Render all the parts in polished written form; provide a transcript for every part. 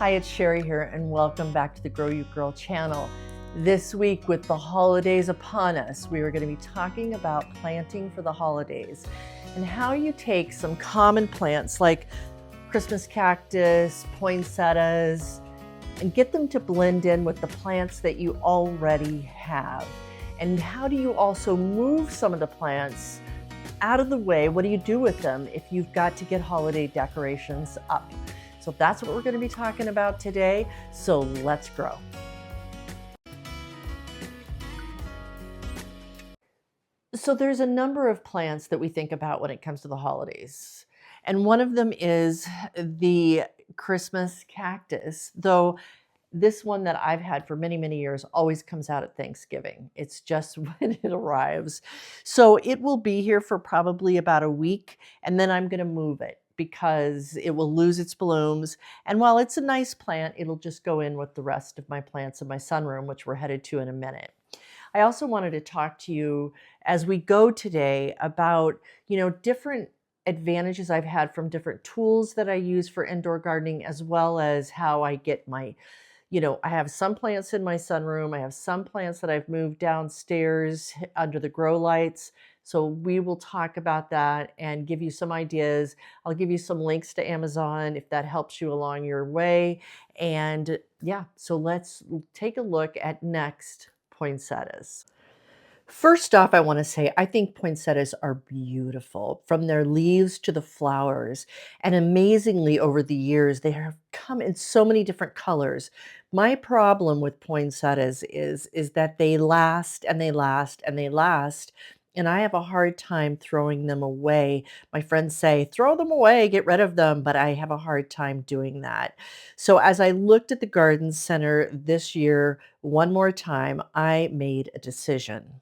Hi, it's Sherry here, and welcome back to the Grow You Girl channel. This week, with the holidays upon us, we are going to be talking about planting for the holidays and how you take some common plants like Christmas cactus, poinsettias, and get them to blend in with the plants that you already have. And how do you also move some of the plants out of the way? What do you do with them if you've got to get holiday decorations up? So that's what we're going to be talking about today. So let's grow. So there's a number of plants that we think about when it comes to the holidays. And one of them is the Christmas cactus, though this one that I've had for many, many years always comes out at Thanksgiving. It's just when it arrives. So it will be here for probably about a week, and then I'm going to move it because it will lose its blooms. And while it's a nice plant, it'll just go in with the rest of my plants in my sunroom, which we're headed to in a minute. I also wanted to talk to you as we go today about, different advantages I've had from different tools that I use for indoor gardening, as well as how I get my I have some plants in my sunroom. I have some plants that I've moved downstairs under the grow lights. So we will talk about that and give you some ideas. I'll give you some links to Amazon if that helps you along your way. And yeah, so let's take a look at next poinsettias. First off, I want to say I think poinsettias are beautiful from their leaves to the flowers. And amazingly, over the years, they have come in so many different colors. My problem with poinsettias is that they last and they last and they last. And I have a hard time throwing them away. My friends say, throw them away, get rid of them, but I have a hard time doing that. So, as I looked at the garden center this year, one more time, I made a decision.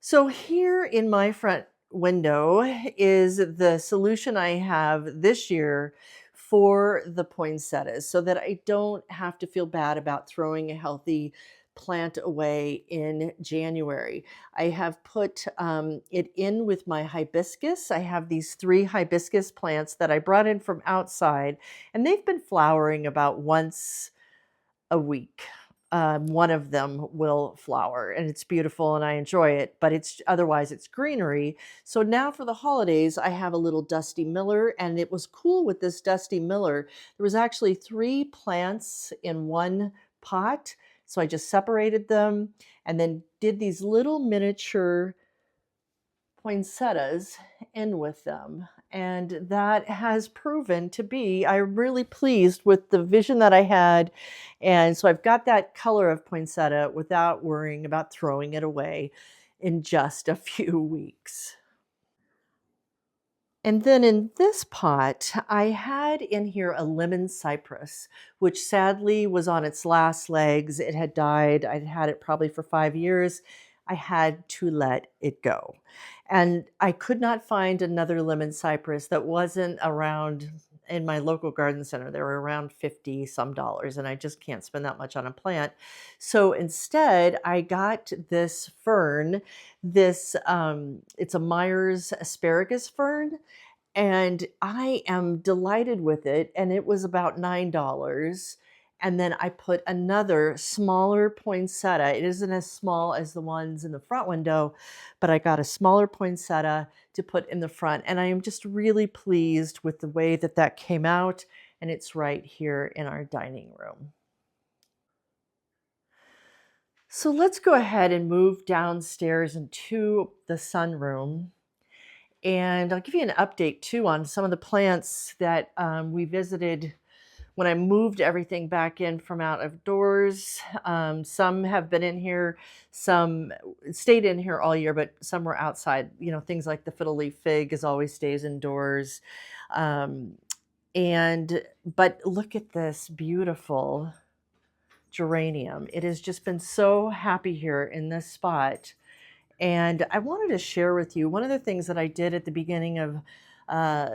So here in my front window is the solution I have this year for the poinsettias so that I don't have to feel bad about throwing a healthy plant away in January. I have put it in with my hibiscus. I have these 3 hibiscus plants that I brought in from outside, and they've been flowering about once a week. One of them will flower and it's beautiful and I enjoy it, but it's otherwise it's greenery. So now for the holidays, I have a little Dusty Miller, and it was cool with this Dusty Miller. There was actually 3 plants in one pot. So I just separated them and then did these little miniature poinsettias in with them. And that has proven to be, I'm really pleased with the vision that I had. And so I've got that color of poinsettia without worrying about throwing it away in just a few weeks. And then in this pot, I had in here a lemon cypress, which sadly was on its last legs. It had died. I'd had it probably for 5 years. I had to let it go. And I could not find another lemon cypress that wasn't around in my local garden center. They were around 50 some dollars, and I just can't spend that much on a plant. So instead, I got this fern, it's a Myers asparagus fern, and I am delighted with it, and it was about $9. And then I put another smaller poinsettia. It isn't as small as the ones in the front window, but I got a smaller poinsettia to put in the front. And I am just really pleased with the way that that came out. And it's right here in our dining room. So let's go ahead and move downstairs into the sunroom. And I'll give you an update too on some of the plants that we visited when I moved everything back in from out of doors. Some have been in here, some stayed in here all year, but some were outside. Things like the fiddle leaf fig is always stays indoors. Um, but look at this beautiful geranium. It has just been so happy here in this spot. And I wanted to share with you one of the things that I did at the beginning of uh,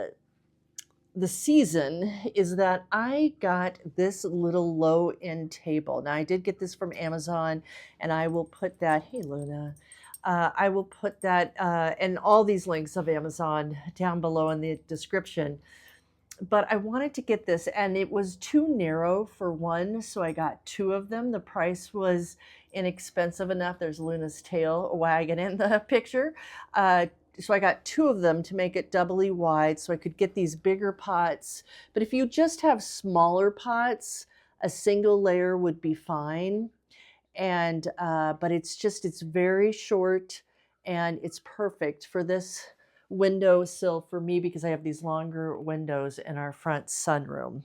the season is that I got this little low end table. Now, I did get this from Amazon, and I will put that, hey, Luna, I will put that and all these links of Amazon down below in the description. But I wanted to get this, and it was too narrow for one, so I got two of them. The price was inexpensive enough. There's Luna's tail wagging in the picture. So I got two of them to make it doubly wide so I could get these bigger pots. But if you just have smaller pots, a single layer would be fine. And but it's very short, and it's perfect for this windowsill for me because I have these longer windows in our front sunroom.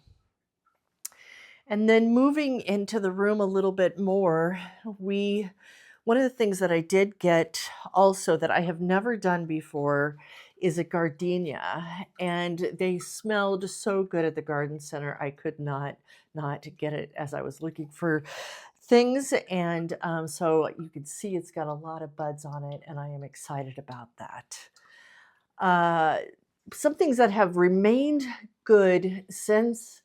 And then moving into the room a little bit more, one of the things that I did get also that I have never done before is a gardenia, and they smelled so good at the garden center. I could not get it as I was looking for things, and so you can see it's got a lot of buds on it, and I am excited about that. Some things that have remained good since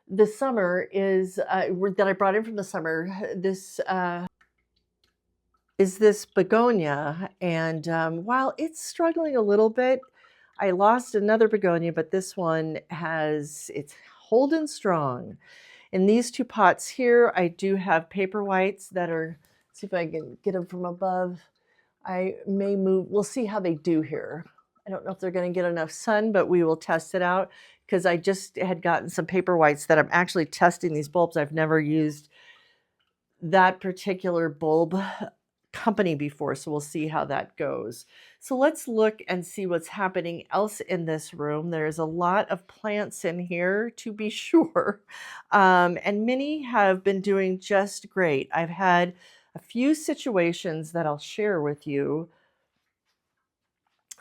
the summer is that I brought in from the summer. This is this begonia, and while it's struggling a little bit, I lost another begonia, but this one it's holding strong. In these two pots here, I do have paper whites that are, see if I can get them from above. I may move, we'll see how they do here. I don't know if they're going to get enough sun, but we will test it out because I just had gotten some paper whites that I'm actually testing these bulbs. I've never used that particular bulb company before, so we'll see how that goes. So let's look and see what's happening else in this room. There's a lot of plants in here, to be sure, and many have been doing just great. I've had a few situations that I'll share with you,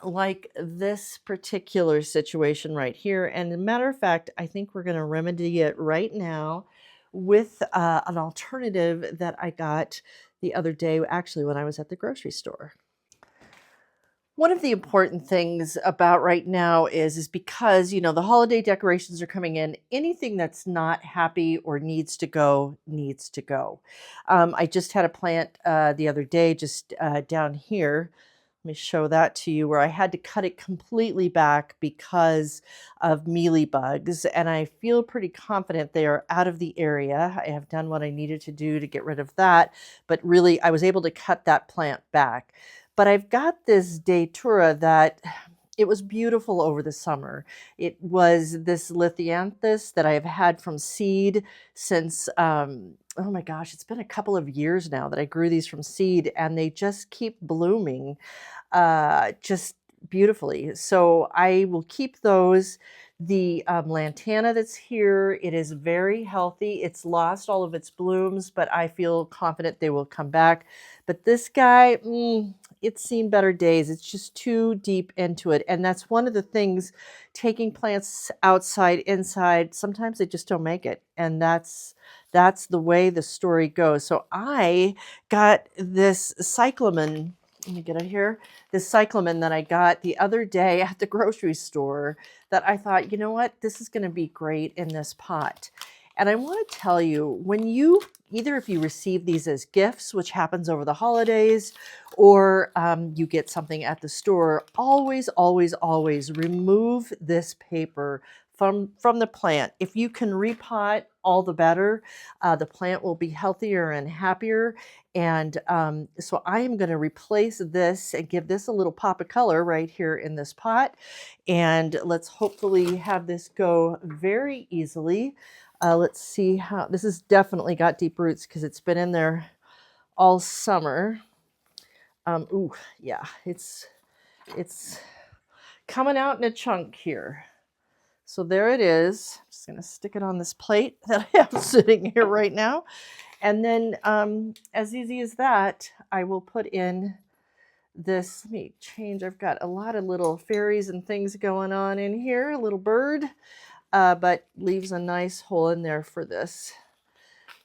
like this particular situation right here. And as a matter of fact, I think we're going to remedy it right now with an alternative that I got the other day, actually, when I was at the grocery store. One of the important things about right now is because, you know, the holiday decorations are coming in. Anything that's not happy or needs to go, needs to go. I just had a plant the other day just down here. Let me show that to you, where I had to cut it completely back because of mealybugs, and I feel pretty confident they are out of the area. I have done what I needed to do to get rid of that, but really I was able to cut that plant back. But I've got this datura that it was beautiful over the summer. It was this lithianthus that I have had from seed since, oh my gosh, it's been a couple of years now that I grew these from seed, and they just keep blooming just beautifully. So I will keep those. The lantana that's here, it is very healthy. It's lost all of its blooms, but I feel confident they will come back. But this guy, it's seen better days. It's just too deep into it. And that's one of the things, taking plants outside, inside, sometimes they just don't make it. And that's the way the story goes. So I got this cyclamen, let me get it here, this cyclamen that I got the other day at the grocery store that I thought, you know what, this is going to be great in this pot. And I want to tell you, when you, either if you receive these as gifts, which happens over the holidays, or you get something at the store, always, always, always remove this paper from the plant. If you can repot, all the better. The plant will be healthier and happier. And so I am going to replace this and give this a little pop of color right here in this pot. And let's hopefully have this go very easily. Let's see how, this has definitely got deep roots because it's been in there all summer. Ooh, yeah, it's coming out in a chunk here. So there it is. I'm just going to stick it on this plate that I have sitting here right now. And then as easy as that, I will put in this, let me change, I've got a lot of little fairies and things going on in here, a little bird, but leaves a nice hole in there for this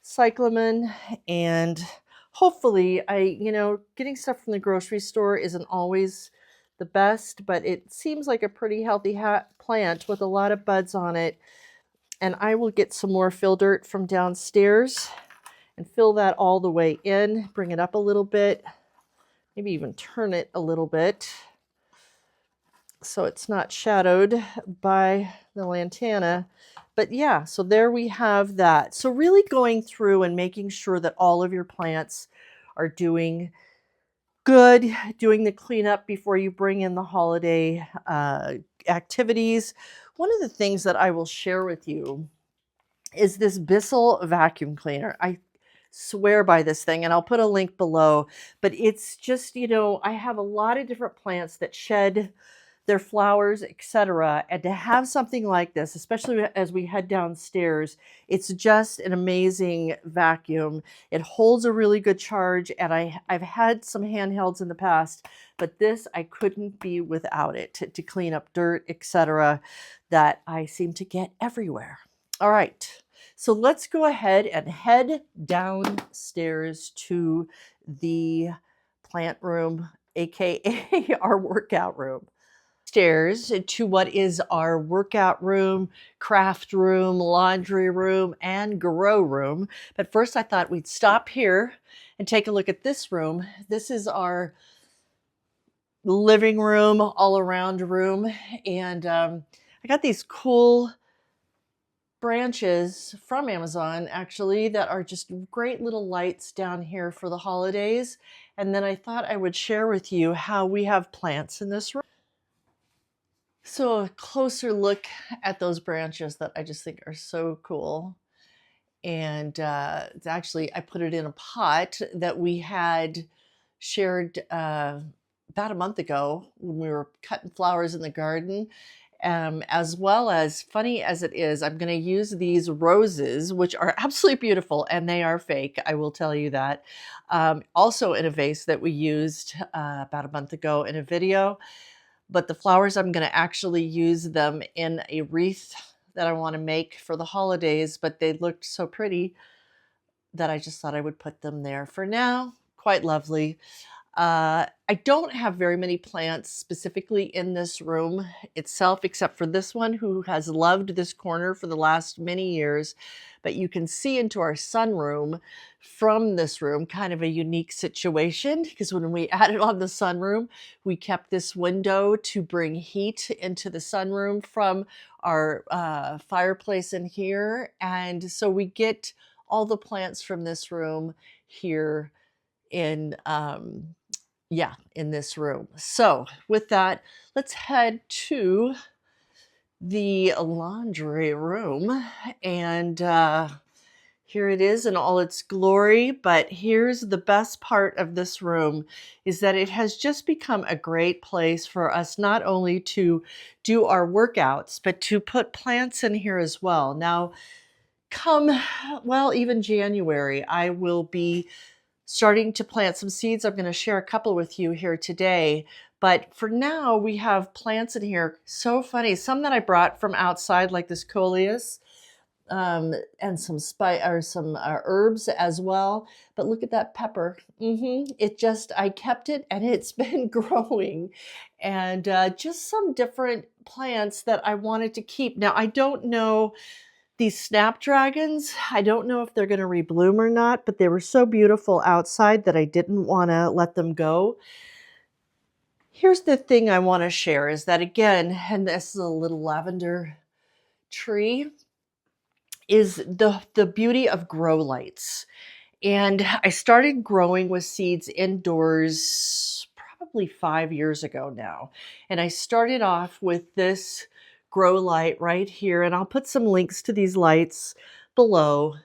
cyclamen. And hopefully getting stuff from the grocery store isn't always the best, but it seems like a pretty healthy plant with a lot of buds on it. And I will get some more fill dirt from downstairs and fill that all the way in, bring it up a little bit, maybe even turn it a little bit so it's not shadowed by the lantana. But yeah, so there we have that. So really going through and making sure that all of your plants are doing good, doing the cleanup before you bring in the holiday activities. One of the things that I will share with you is this Bissell vacuum cleaner. I swear by this thing, and I'll put a link below, but it's just, you know, I have a lot of different plants that shed their flowers, etc. And to have something like this, especially as we head downstairs, it's just an amazing vacuum. It holds a really good charge, and I've had some handhelds in the past, but this I couldn't be without it to clean up dirt, etc. that I seem to get everywhere. All right. So let's go ahead and head downstairs to the plant room, aka our workout room. Stairs to what is our workout room, craft room, laundry room, and grow room. But first I thought we'd stop here and take a look at this room. This is our living room, all around room. And I got these cool branches from Amazon actually that are just great little lights down here for the holidays. And then I thought I would share with you how we have plants in this room. So a closer look at those branches that I just think are so cool. And it's actually, I put it in a pot that we had shared about a month ago when we were cutting flowers in the garden. As well as, funny as it is, I'm going to use these roses, which are absolutely beautiful, and they are fake, I will tell you that. Also in a vase that we used about a month ago in a video. But the flowers, I'm going to actually use them in a wreath that I want to make for the holidays, but they looked so pretty that I just thought I would put them there for now. Quite lovely. I don't have very many plants specifically in this room itself, except for this one who has loved this corner for the last many years. But you can see into our sunroom from this room, kind of a unique situation, because when we added on the sunroom, we kept this window to bring heat into the sunroom from our fireplace in here. And so we get all the plants from this room here in in this room. So with that, let's head to the laundry room, and here it is in all its glory. But here's the best part of this room is that it has just become a great place for us not only to do our workouts, but to put plants in here as well. Now, even January, I will be starting to plant some seeds. I'm going to share a couple with you here today. But for now, we have plants in here. So funny. Some that I brought from outside, like this coleus, and some herbs as well. But look at that pepper. I kept it and it's been growing. And just some different plants that I wanted to keep. Now, I don't know these snapdragons, I don't know if they're going to rebloom or not, but they were so beautiful outside that I didn't want to let them go. Here's the thing I want to share is that, again, and this is a little lavender tree, is the beauty of grow lights. And I started growing with seeds indoors probably 5 years ago now. And I started off with this grow light right here, and I'll put some links to these lights below.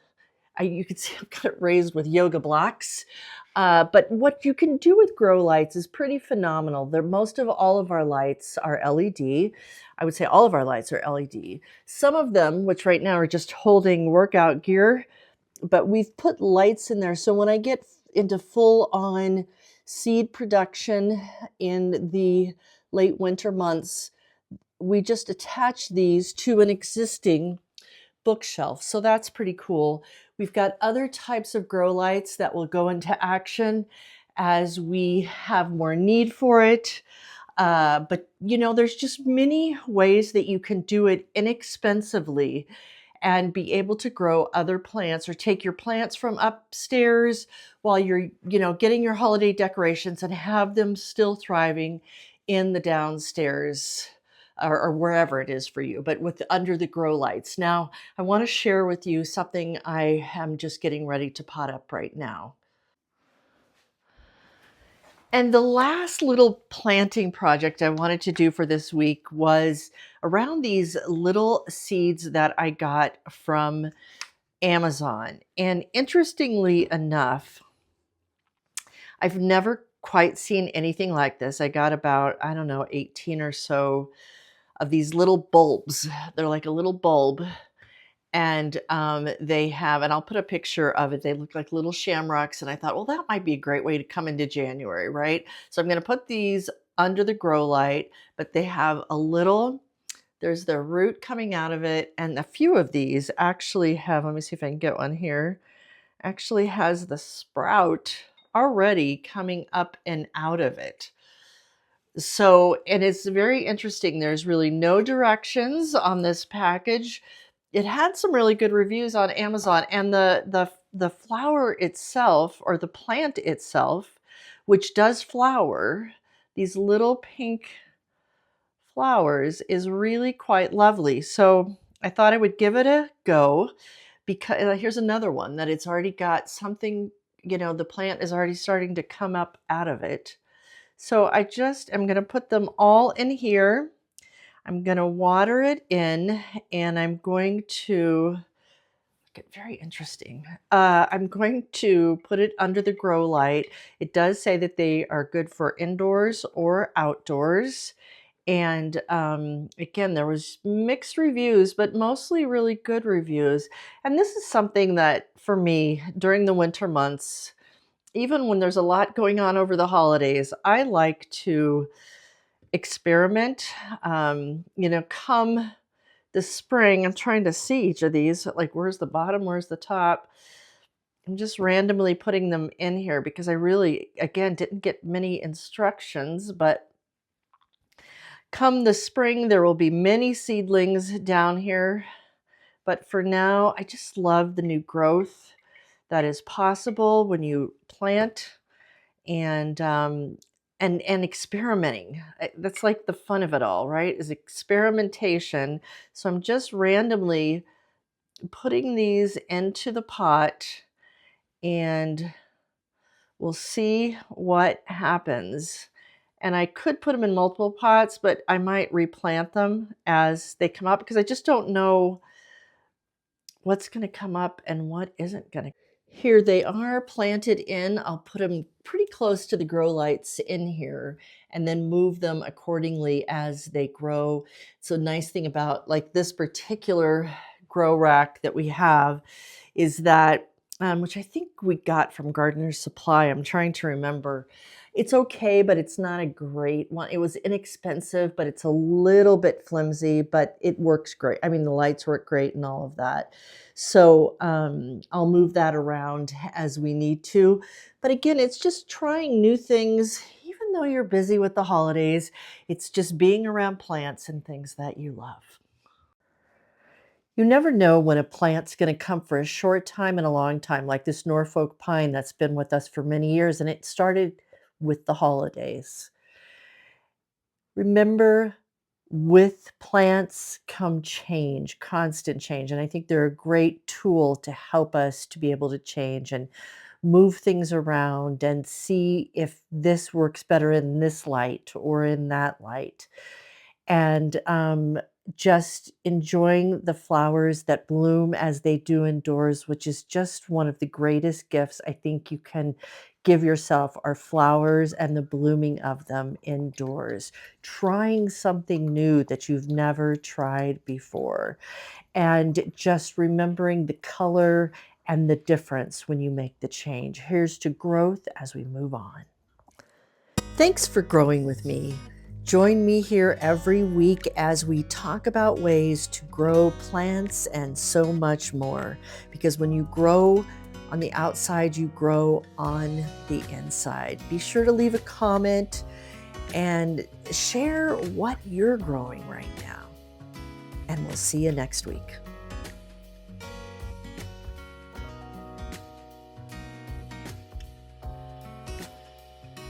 You can see I've got it raised with yoga blocks. But what you can do with grow lights is pretty phenomenal. Most of all of our lights are LED. I would say all of our lights are LED. Some of them, which right now are just holding workout gear, but we've put lights in there. So when I get into full-on seed production in the late winter months, we just attach these to an existing bookshelf. So that's pretty cool. We've got other types of grow lights that will go into action as we have more need for it. But you know, there's just many ways that you can do it inexpensively and be able to grow other plants, or take your plants from upstairs while you're, getting your holiday decorations and have them still thriving in the downstairs or wherever it is for you, but with under the grow lights. Now, I want to share with you something I am just getting ready to pot up right now. And the last little planting project I wanted to do for this week was around these little seeds that I got from Amazon. And interestingly enough, I've never quite seen anything like this. I got about, I don't know, 18 or so of these little bulbs. They're like a little bulb. And they have, and I'll put a picture of it. They look like little shamrocks. And I thought, well, that might be a great way to come into January, right? So I'm going to put these under the grow light, but they have a little, there's the root coming out of it. And a few of these actually have, let me see if I can get one here, actually has the sprout already coming up and out of it. So, and it's very interesting. There's really no directions on this package. It had some really good reviews on Amazon, and the flower itself, or the plant itself, which does flower, these little pink flowers, is really quite lovely. So I thought I would give it a go, because here's another one that it's already got something, the plant is already starting to come up out of it. So I just am going to put them all in here. I'm going to water it in, and I'm going to get very interesting. I'm going to put it under the grow light. It does say that they are good for indoors or outdoors. And again, there was mixed reviews, but mostly really good reviews. And this is something that for me during the winter months, even when there's a lot going on over the holidays, I like to experiment. Come the spring, I'm trying to see each of these, like where's the bottom, where's the top. I'm just randomly putting them in here because I really, again, didn't get many instructions, but come the spring, there will be many seedlings down here. But for now, I just love the new growth that is possible when you plant and experimenting. That's like the fun of it all, right? Is experimentation. So I'm just randomly putting these into the pot, and we'll see what happens. And I could put them in multiple pots, but I might replant them as they come up because I just don't know what's going to come up and what isn't going to. Here they are planted in. I'll put them pretty close to the grow lights in here and then move them accordingly as they grow. So nice thing about like this particular grow rack that we have is that, which I think we got from Gardener's Supply. I'm trying to remember. It's okay, but it's not a great one. It was inexpensive, but it's a little bit flimsy, but it works great. I mean, the lights work great and all of that. So I'll move that around as we need to. But again, it's just trying new things. Even though you're busy with the holidays, it's just being around plants and things that you love. You never know when a plant's going to come for a short time and a long time, like this Norfolk pine that's been with us for many years, and it started with the holidays. Remember, with plants come change, constant change, and I think they're a great tool to help us to be able to change and move things around and see if this works better in this light or in that light. And just enjoying the flowers that bloom as they do indoors, which is just one of the greatest gifts I think you can give yourself, are flowers and the blooming of them indoors. Trying something new that you've never tried before, and just remembering the color and the difference when you make the change. Here's to growth as we move on. Thanks for growing with me. Join me here every week as we talk about ways to grow plants and so much more. Because when you grow on the outside, you grow on the inside. Be sure to leave a comment and share what you're growing right now. And we'll see you next week.